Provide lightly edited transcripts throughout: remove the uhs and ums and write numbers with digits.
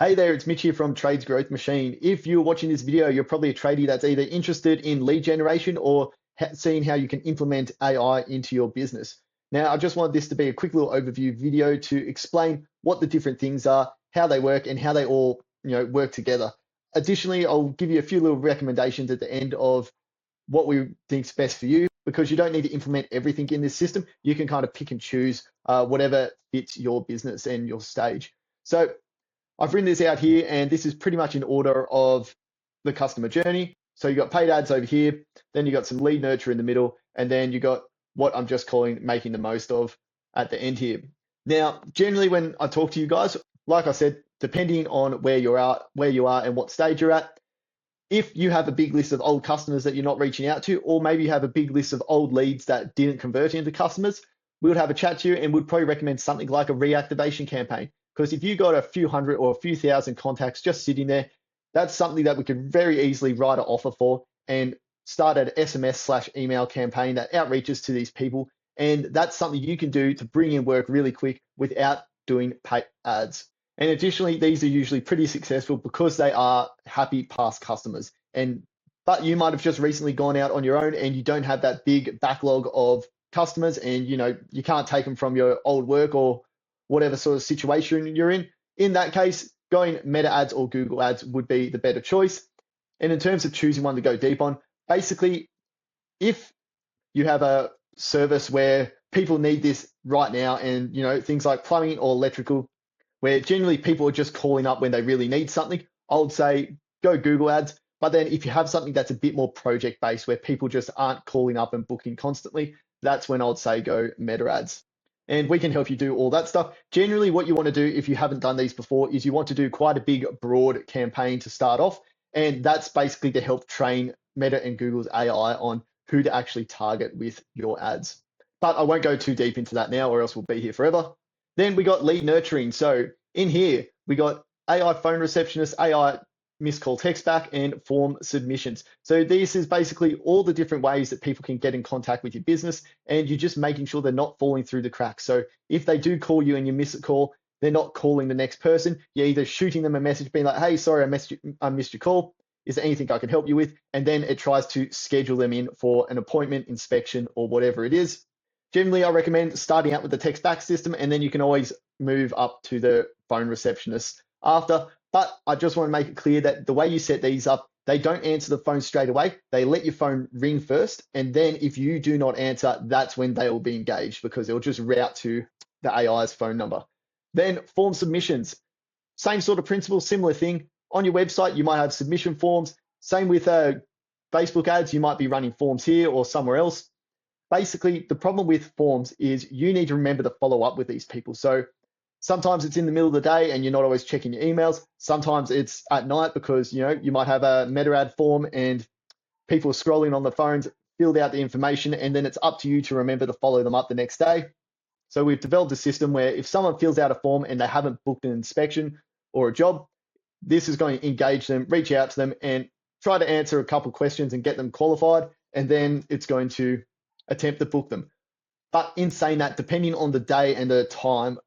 Hey there, it's Mitch here from Trades Growth Machine. If you're watching this video, you're probably a tradie that's either interested in lead generation or seeing how you can implement AI into your business. Now, I just want this to be a quick little overview video to explain what the different things are, how they work, and how they all work together. Additionally, I'll give you a few little recommendations at the end of what we think is best for you, because you don't need to implement everything in this system. You can kind of pick and choose whatever fits your business and your stage. So I've written this out here, and this is pretty much in order of the customer journey. So you got paid ads over here, then you got some lead nurture in the middle, and then you got what I'm just calling making the most of at the end here. Now, generally when I talk to you guys, like I said, depending on where you are and what stage you're at, if you have a big list of old customers that you're not reaching out to, or maybe you have a big list of old leads that didn't convert into customers, we would have a chat to you and would probably recommend something like a reactivation campaign. Because if you got a few hundred or a few thousand contacts just sitting there, that's something that we could very easily write an offer for and start an SMS/email campaign that outreaches to these people. And that's something you can do to bring in work really quick without doing paid ads. And additionally, these are usually pretty successful because they are happy past customers. But you might have just recently gone out on your own and you don't have that big backlog of customers, and you can't take them from your old work or whatever sort of situation you're in. In that case, going Meta ads or Google ads would be the better choice. And in terms of choosing one to go deep on, basically, if you have a service where people need this right now, and things like plumbing or electrical, where generally people are just calling up when they really need something, I would say go Google ads. But then if you have something that's a bit more project based, where people just aren't calling up and booking constantly, that's when I would say go Meta ads. And we can help you do all that stuff. Generally, what you want to do if you haven't done these before is you want to do quite a big, broad campaign to start off. And that's basically to help train Meta and Google's AI on who to actually target with your ads. But I won't go too deep into that now, or else we'll be here forever. Then we got lead nurturing. So in here, we got AI phone receptionist, AI missed call text back, and form submissions. So this is basically all the different ways that people can get in contact with your business, and you're just making sure they're not falling through the cracks. So if they do call you and you miss a call, they're not calling the next person. You're either shooting them a message being like, hey, sorry, I missed your call. Is there anything I can help you with? And then it tries to schedule them in for an appointment, inspection, or whatever it is. Generally, I recommend starting out with the text back system, and then you can always move up to the phone receptionist after. But I just want to make it clear that the way you set these up, they don't answer the phone straight away. They let your phone ring first. And then if you do not answer, that's when they will be engaged, because it'll just route to the AI's phone number. Then form submissions. Same sort of principle, similar thing. On your website, you might have submission forms. Same with Facebook ads. You might be running forms here or somewhere else. Basically, the problem with forms is you need to remember to follow up with these people. So sometimes it's in the middle of the day and you're not always checking your emails. Sometimes it's at night because you might have a Meta ad form and people are scrolling on the phones, filled out the information, and then it's up to you to remember to follow them up the next day. So we've developed a system where if someone fills out a form and they haven't booked an inspection or a job, this is going to engage them, reach out to them, and try to answer a couple of questions and get them qualified, and then it's going to attempt to book them. But in saying that, depending on the day and the time,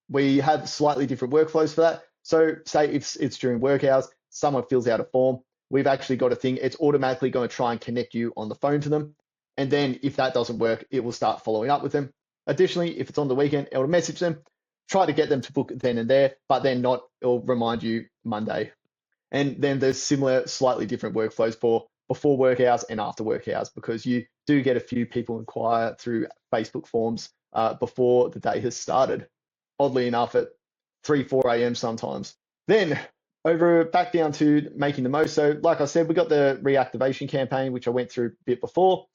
we have slightly different workflows for that. So say if it's during work hours, someone fills out a form, we've actually got a thing, it's automatically going to try and connect you on the phone to them. And then if that doesn't work, it will start following up with them. Additionally, if it's on the weekend, it'll message them, try to get them to book then and there, but then not, it'll remind you Monday. And then there's similar, slightly different workflows for before work hours and after work hours, because you do get a few people inquire through Facebook forms before the day has started. Oddly enough, at 3, 4 a.m. sometimes. Then back down to making the most. So like I said, we got the reactivation campaign, which I went through a bit before.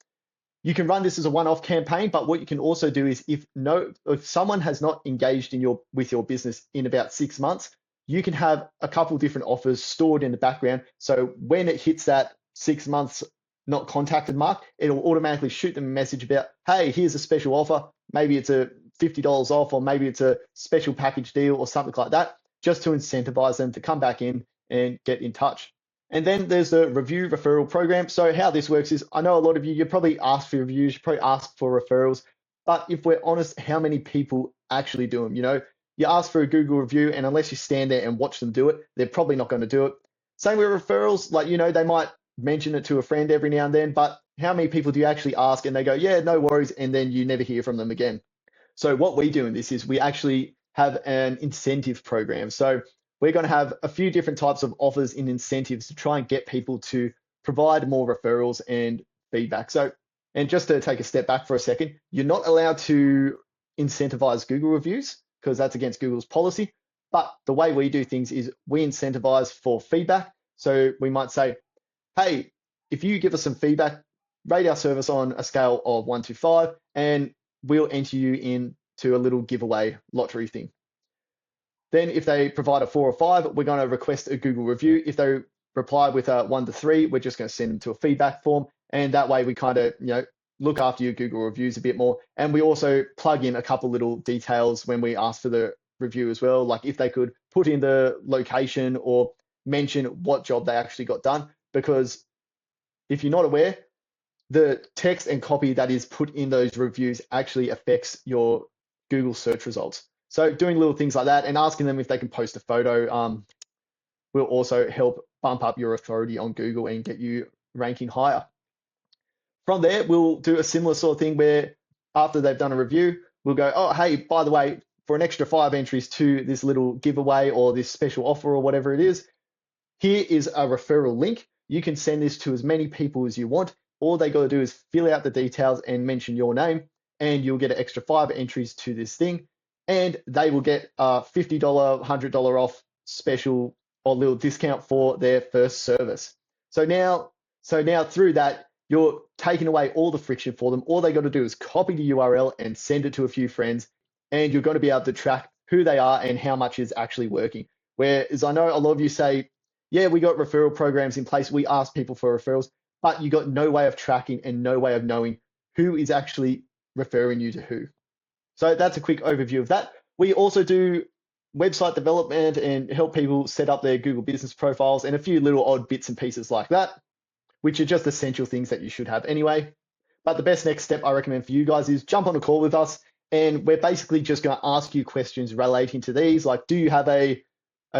You can run this as a one-off campaign, but what you can also do is if someone has not engaged with your business in about 6 months, you can have a couple different offers stored in the background. So when it hits that 6 months not contacted mark, it'll automatically shoot them a message about, hey, here's a special offer. Maybe it's a $50 off, or maybe it's a special package deal or something like that, just to incentivize them to come back in and get in touch. And then there's the review referral program. So how this works is, I know a lot of you probably ask for reviews, you probably ask for referrals, but if we're honest, how many people actually do them? You ask for a Google review, and unless you stand there and watch them do it, they're probably not going to do it. Same with referrals. Like, they might mention it to a friend every now and then, but how many people do you actually ask and they go, yeah, no worries, and then you never hear from them again? So what we do in this is we actually have an incentive program. So we're going to have a few different types of offers and incentives to try and get people to provide more referrals and feedback. So, and just to take a step back for a second, you're not allowed to incentivize Google reviews because that's against Google's policy. But the way we do things is we incentivize for feedback. So we might say, hey, if you give us some feedback, rate our service on a scale of 1 to 5, and we'll enter you into a little giveaway lottery thing. Then if they provide a 4 or 5, we're going to request a Google review. If they reply with a 1 to 3, we're just going to send them to a feedback form. And that way we kind of, look after your Google reviews a bit more. And we also plug in a couple little details when we ask for the review as well. Like if they could put in the location or mention what job they actually got done. Because if you're not aware, the text and copy that is put in those reviews actually affects your Google search results. So doing little things like that and asking them if they can post a photo will also help bump up your authority on Google and get you ranking higher. From there, we'll do a similar sort of thing where after they've done a review, we'll go, oh, hey, by the way, for an extra 5 entries to this little giveaway or this special offer or whatever it is, here is a referral link. You can send this to as many people as you want. All they got to do is fill out the details and mention your name, and you'll get an extra 5 entries to this thing. And they will get a $50, $100 off special or little discount for their first service. So now through that, you're taking away all the friction for them. All they got to do is copy the URL and send it to a few friends, and you're going to be able to track who they are and how much is actually working. Whereas I know a lot of you say, yeah, we got referral programs in place. We ask people for referrals, but you got no way of tracking and no way of knowing who is actually referring you to who. So that's a quick overview of that. We also do website development and help people set up their Google business profiles and a few little odd bits and pieces like that, which are just essential things that you should have anyway. But the best next step I recommend for you guys is jump on a call with us, and we're basically just going to ask you questions relating to these. Like, do you have a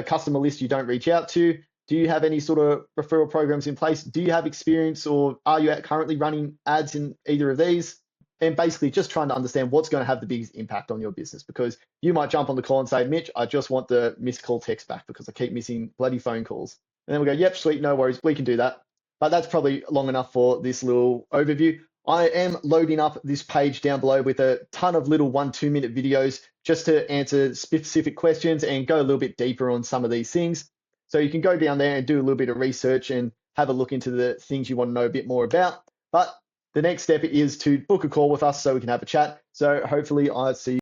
customer list you don't reach out to? Do you have any sort of referral programs in place? Do you have experience, or are you currently running ads in either of these? And basically just trying to understand what's going to have the biggest impact on your business, because you might jump on the call and say, Mitch, I just want the missed call text back because I keep missing bloody phone calls. And then we go, yep, sweet, no worries, we can do that. But that's probably long enough for this little overview. I am loading up this page down below with a ton of little 1-2 minute videos just to answer specific questions and go a little bit deeper on some of these things. So you can go down there and do a little bit of research and have a look into the things you want to know a bit more about. But the next step is to book a call with us so we can have a chat. So hopefully I see you.